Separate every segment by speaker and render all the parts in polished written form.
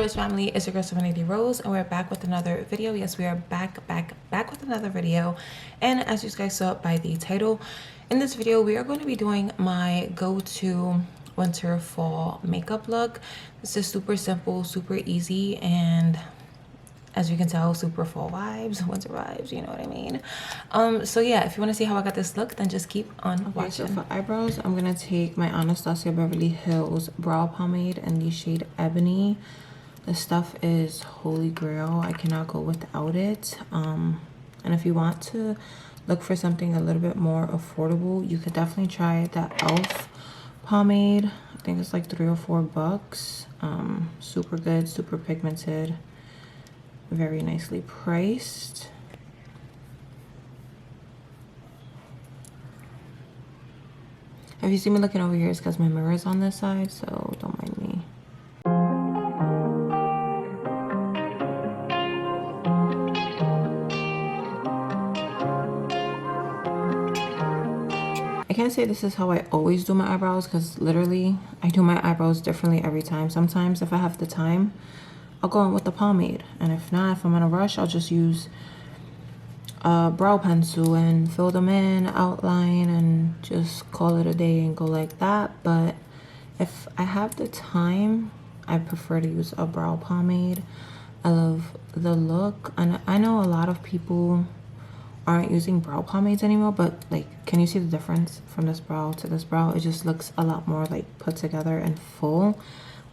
Speaker 1: Rose family? It's your girl Serenity Rose, and we're back with another video. Yes, we are back with another video. And as you guys saw by the title, in this video we are going to be doing my go-to winter fall makeup look. This is super simple, super easy, and as you can tell, super fall vibes, winter vibes, you know what I mean. So yeah, if you want to see how I got this look, then just keep on watching. So for eyebrows, I'm gonna take my Anastasia Beverly Hills brow pomade in the shade Ebony. This stuff is holy grail. I cannot go without it. And if you want to look for something a little bit more affordable, you could definitely try that e.l.f. pomade. I think it's like $3 or $4. Super good, super pigmented, very nicely priced. If you see me looking over here, it's because my mirror is on this side, so don't mind me. I can't say this is how I always do my eyebrows, because literally I do my eyebrows differently every time. Sometimes if I have the time, I'll go in with the pomade, and if not, if I'm in a rush, I'll just use a brow pencil and fill them in, outline, and just call it a day and go like that. But if I have the time, I prefer to use a brow pomade. I love the look, and I know a lot of people aren't using brow pomades anymore, but like, can you see the difference from this brow to this brow? It just looks a lot more like put together and full,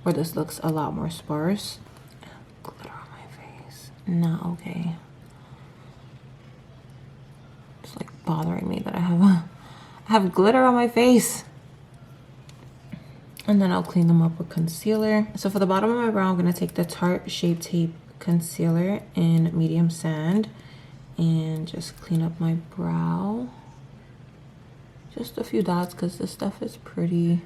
Speaker 1: where this looks a lot more sparse. Glitter on my face, not okay. It's like bothering me that I have glitter on my face. And then I'll clean them up with concealer. So for the bottom of my brow, I'm gonna take the Tarte Shape Tape concealer in medium sand and just clean up my brow. Just a few dots, because this stuff is pretty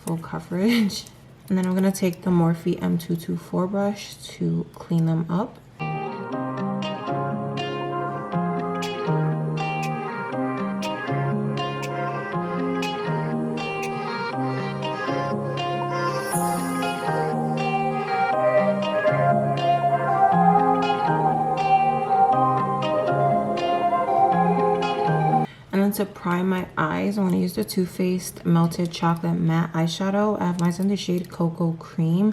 Speaker 1: full coverage. And then I'm gonna take the Morphe M224 brush to clean them up. To prime my eyes, I'm going to use the Too Faced Melted Chocolate Matte Eyeshadow. I have mine in the shade Cocoa Cream.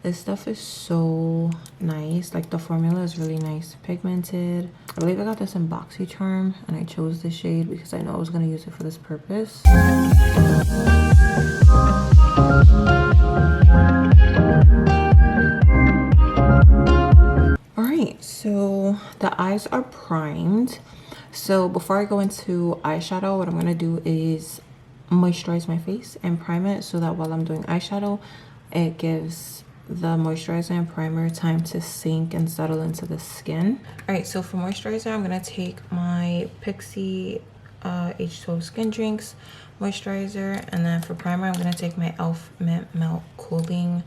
Speaker 1: This stuff is so nice. Like, the formula is really nice, pigmented. I believe I got this in BoxyCharm, and I chose this shade because I know I was going to use it for this purpose. Alright, so the eyes are primed. So before I go into eyeshadow, what I'm going to do is moisturize my face and prime it, so that while I'm doing eyeshadow, it gives the moisturizer and primer time to sink and settle into the skin. Alright, so for moisturizer, I'm going to take my Pixi H2O Skin Drinks moisturizer. And then for primer, I'm going to take my e.l.f. Mint Melt Cooling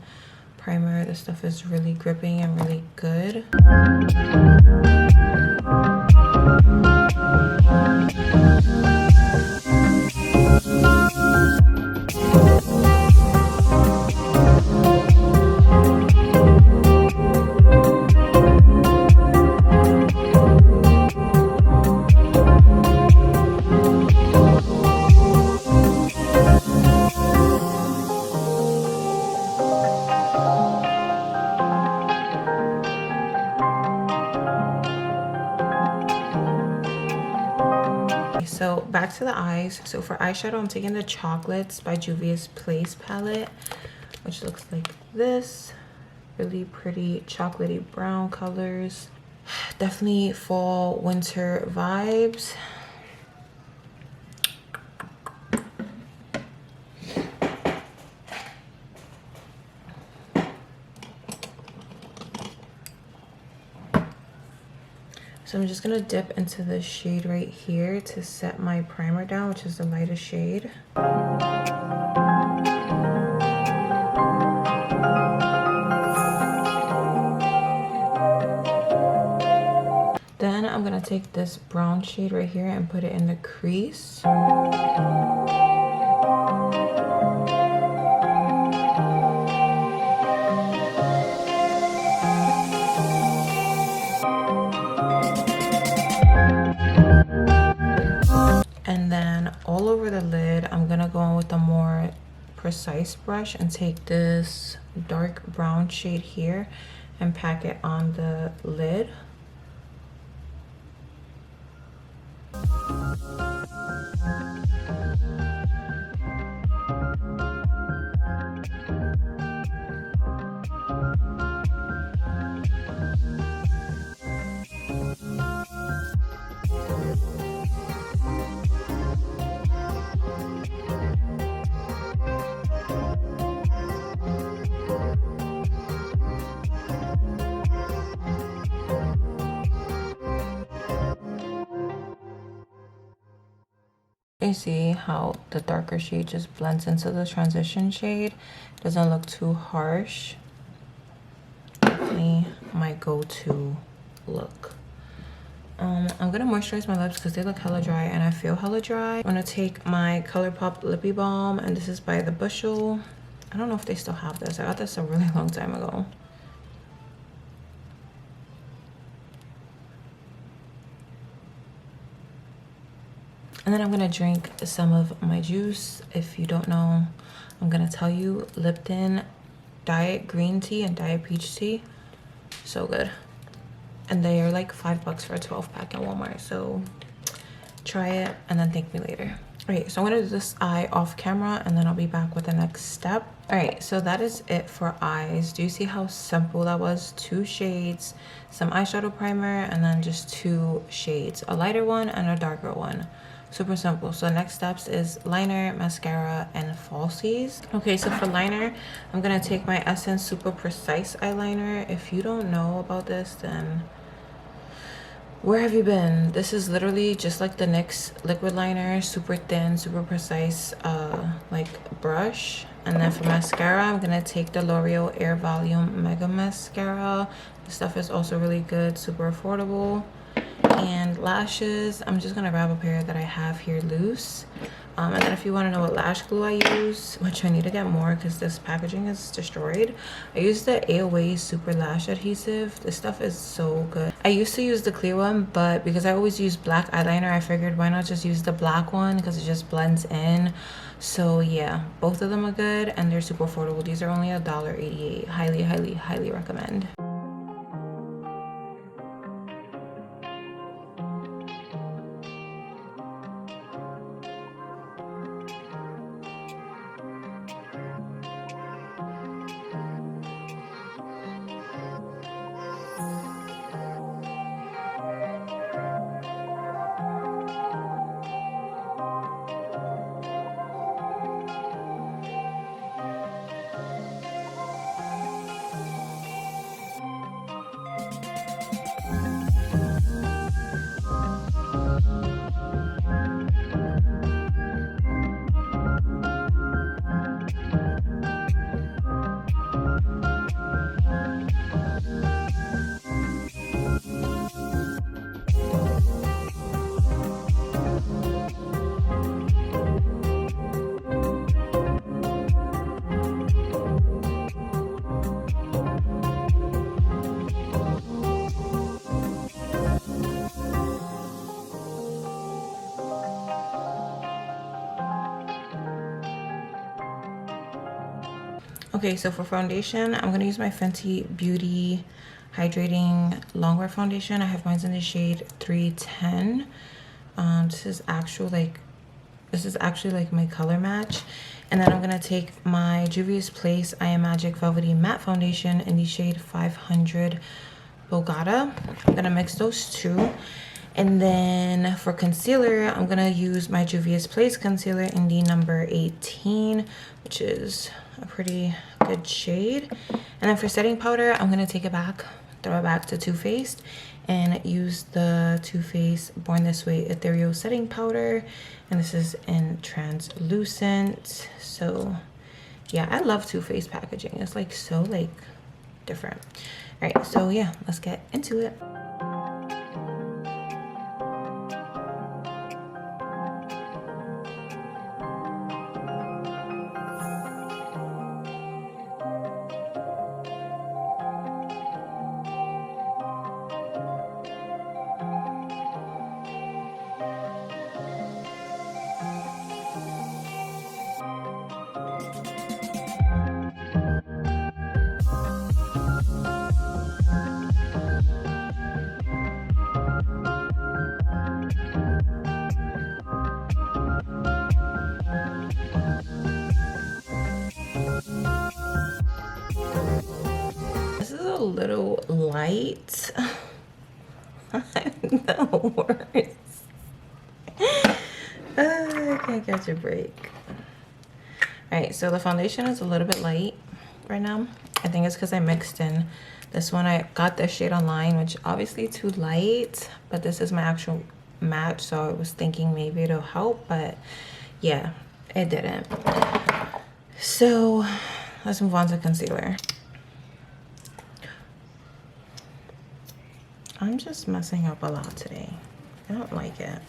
Speaker 1: Primer. This stuff is really gripping and really good. So back to the eyes. So for eyeshadow, I'm taking the Chocolates by Juvia's Place palette, which looks like this. Really pretty chocolatey brown colors. Definitely fall winter vibes. So I'm just gonna dip into the shade right here to set my primer down, which is the lightest shade. Then I'm gonna take this brown shade right here and put it in the crease. Precise brush and take this dark brown shade here and pack it on the lid. You see how the darker shade just blends into the transition shade, doesn't look too harsh. Definitely my go-to look. I'm gonna moisturize my lips because they look hella dry and I feel hella dry. I'm gonna take my ColourPop Lippy Balm, and this is by The Bushel. I don't know if they still have this. I got this a really long time ago. And then I'm gonna drink some of my juice. If you don't know, I'm gonna tell you, Lipton Diet Green Tea and Diet Peach Tea. So good. And they are like $5 for a 12 pack at Walmart. So try it and then thank me later. All right, so I'm gonna do this eye off camera and then I'll be back with the next step. All right, so that is it for eyes. Do you see how simple that was? 2 shades, some eyeshadow primer, and then just 2 shades, a lighter one and a darker one. Super simple. So next steps is liner, mascara, and falsies. Okay, so for liner, I'm gonna take my Essence Super Precise eyeliner. If you don't know about this, then where have you been? This is literally just like the NYX liquid liner, super thin, super precise, like brush. And then for mascara, I'm gonna take the L'Oreal Air Volume Mega Mascara. This stuff is also really good, super affordable. And lashes, I'm just gonna grab a pair that I have here loose. And then if you want to know what lash glue I use, which I need to get more because this packaging is destroyed, I use the AOA Super Lash Adhesive. This stuff is so good. I used to use the clear one, but because I always use black eyeliner, I figured why not just use the black one because it just blends in. So yeah, both of them are good and they're super affordable. These are only $1.88. Highly, highly, highly recommend. Okay, so for foundation, I'm gonna use my Fenty Beauty Hydrating Longwear Foundation. I have mine in the shade 310. This is actually like my color match. And then I'm gonna take my Juvia's Place I Am Magic Velvety Matte Foundation in the shade 500 Bogata. I'm gonna mix those two. And then for concealer, I'm gonna use my Juvia's Place concealer in the number 18, which is a pretty good shade. And then for setting powder, I'm gonna take it back, throw it back to Too Faced and use the Too Faced Born This Way Ethereal Setting Powder. And this is in translucent. So yeah, I love Too Faced packaging. It's like so like different. All right, so yeah, let's get into it. little light. I'm the worst. I can't catch a break. Alright, so the foundation is a little bit light right now. I think it's because I mixed in this one. I got this shade online, which obviously too light, but this is my actual match, so I was thinking maybe it'll help, but yeah, it didn't. So let's move on to concealer. I'm just messing up a lot today. I don't like it.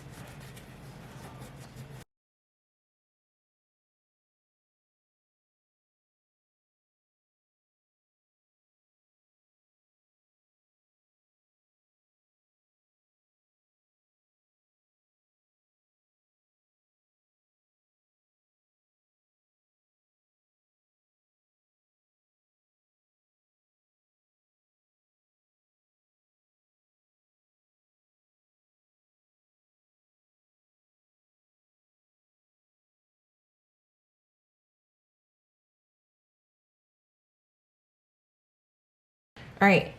Speaker 1: All right,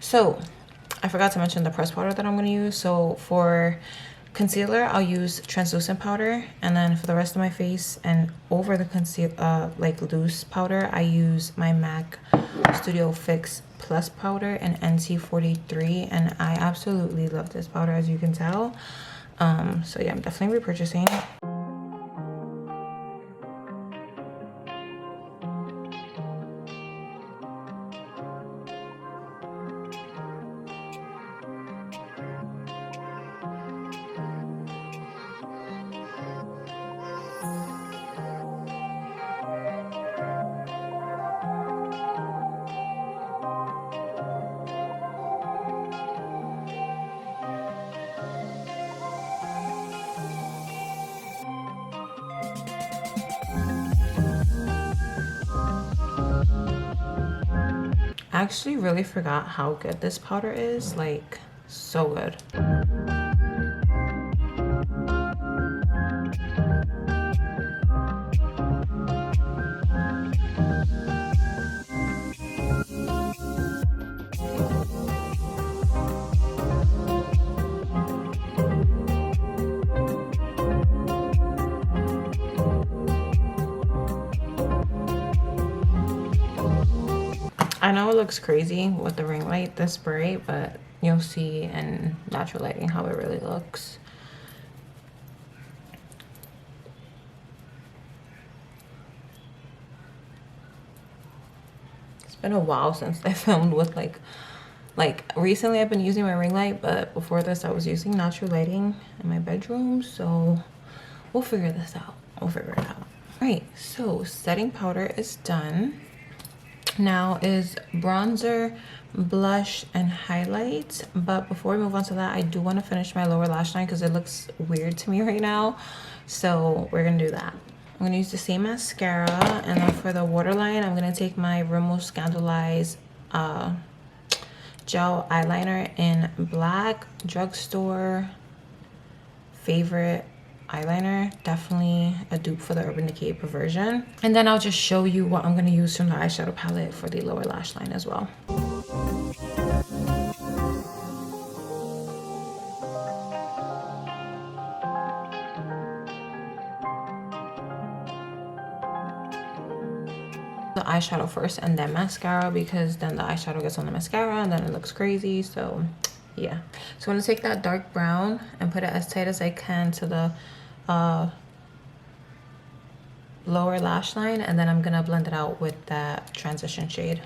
Speaker 1: so I forgot to mention the pressed powder that I'm going to use. So for concealer, I'll use translucent powder, and then for the rest of my face and over the like loose powder, I use my MAC Studio Fix Plus powder in NC43, and I absolutely love this powder, as you can tell. So yeah, I'm definitely repurchasing. I actually really forgot how good this powder is, like so good. I know it looks crazy with the ring light this bright, but you'll see in natural lighting how it really looks. It's been a while since I filmed with like recently I've been using my ring light, but before this I was using natural lighting in my bedroom, so we'll figure this out. We'll figure it out. All right, so setting powder is done. Now is bronzer, blush, and highlight. But before we move on to that, I do want to finish my lower lash line because it looks weird to me right now. So we're gonna do that. I'm gonna use the same mascara, and then for the waterline, I'm gonna take my Rimmel Scandaleyes gel eyeliner in black, drugstore favorite eyeliner, definitely a dupe for the Urban Decay Perversion. And then I'll just show you what I'm going to use from the eyeshadow palette for the lower lash line as well. The eyeshadow first and then mascara, because then the eyeshadow gets on the mascara and then it looks crazy. So yeah, so I'm gonna take that dark brown and put it as tight as I can to the lower lash line, and then I'm gonna blend it out with that transition shade.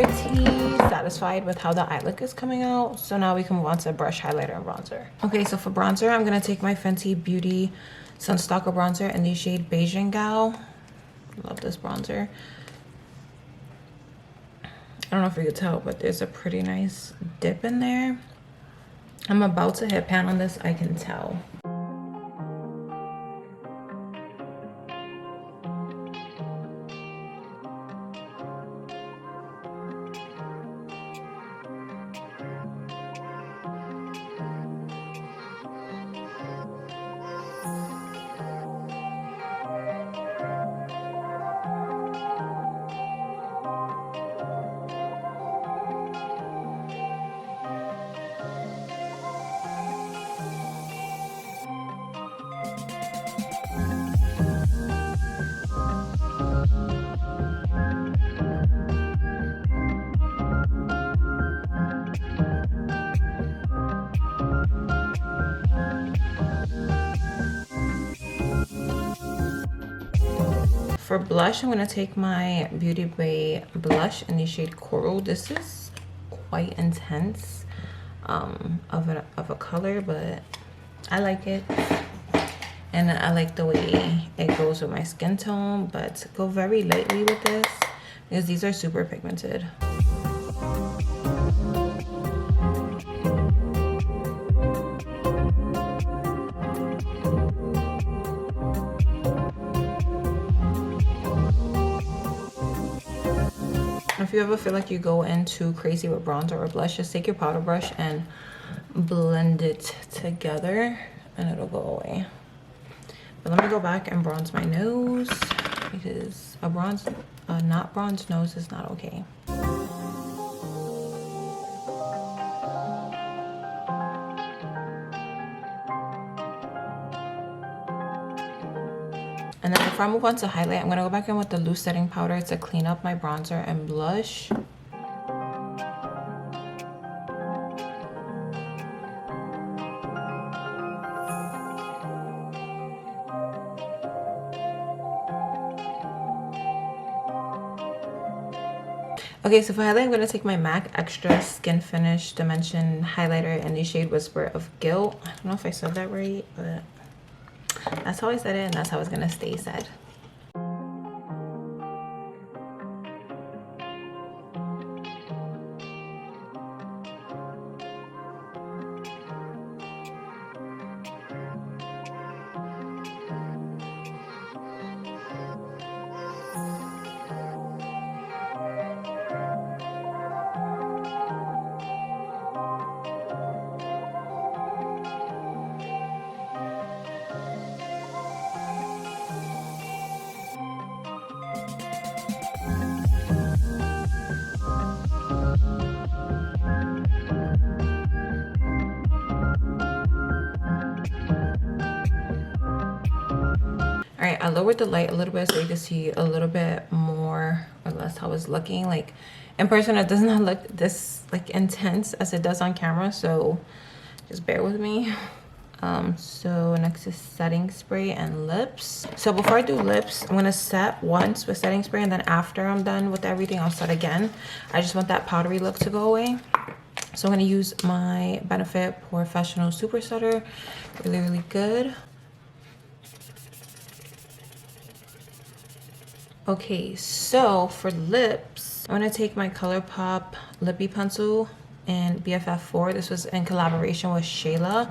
Speaker 1: pretty satisfied with how the eye look is coming out. So now we can move on to brush, highlighter, and bronzer. Okay, so for bronzer, I'm gonna take my Fenty Beauty Sunstalker bronzer in the shade Beijing Gal. Love this bronzer. I don't know if you could tell, but there's a pretty nice dip in there. I'm about to hit pan on this, I can tell. For blush, I'm going to take my Beauty Bay blush in the shade Coral. This is quite intense of a color, but I like it. And I like the way it goes with my skin tone, but go very lightly with this because these are super pigmented. If you ever feel like you go in too crazy with bronzer or blush, just take your powder brush and blend it together and it'll go away. But let me go back and bronze my nose because a not bronzed nose is not okay. And then before I move on to highlight, I'm going to go back in with the loose setting powder to clean up my bronzer and blush. Okay, so for highlight, I'm going to take my MAC Extra Skin Finish Dimension Highlighter in the shade Whisper of Guilt. I don't know if I said that right, but that's how I said it, and that's how it's gonna stay said. Alright, I lowered the light a little bit so you can see a little bit more or less how it's looking. Like in person, it does not look this like intense as it does on camera, so just bear with me. So next is setting spray and lips. So before I do lips, I'm gonna set once with setting spray, and then after I'm done with everything, I'll set again. I just want that powdery look to go away. So I'm gonna use my Benefit Professional Super Setter. Really good. Okay, so for lips, I'm gonna take my ColourPop Lippy Pencil in BFF4. This was in collaboration with Shayla.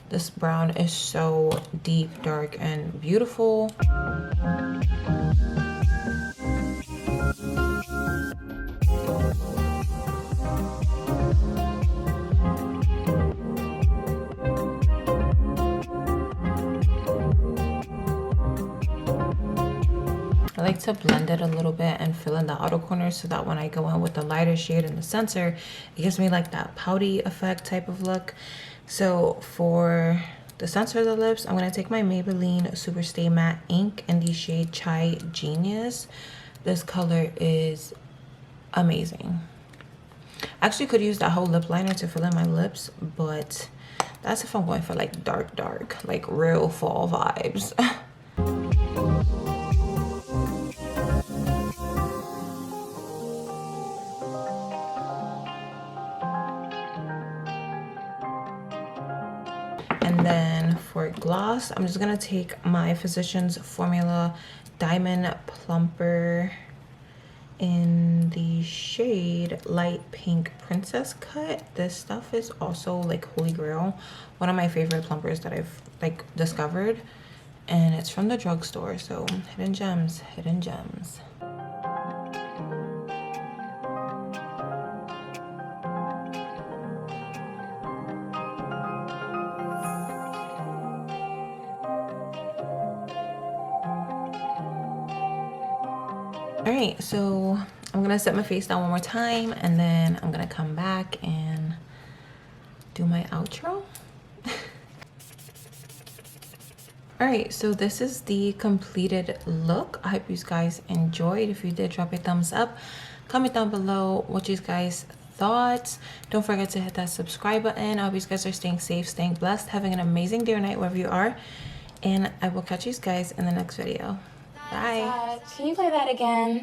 Speaker 1: This brown is so deep, dark, and beautiful. I like to blend it a little bit and fill in the outer corners so that when I go in with the lighter shade in the center, it gives me like that pouty effect type of look. So for the center of the lips, I'm going to take my Maybelline Superstay Matte Ink in the shade Chai Genius. This color is amazing. I actually could use that whole lip liner to fill in my lips, but that's if I'm going for like dark, like real fall vibes. gloss. I'm just gonna take my Physicians Formula Diamond Plumper in the shade Light Pink Princess Cut. This stuff is also like holy grail, one of my favorite plumpers that I've like discovered, and it's from the drugstore. So hidden gems, hidden gems. All right, so I'm gonna set my face down one more time, and then I'm gonna come back and do my outro. All right, so this is the completed look. I hope you guys enjoyed. If you did, drop a thumbs up. Comment down below what you guys thought. Don't forget to hit that subscribe button. I hope you guys are staying safe, staying blessed, having an amazing day or night wherever you are. And I will catch you guys in the next video. Bye.
Speaker 2: Can you play that again?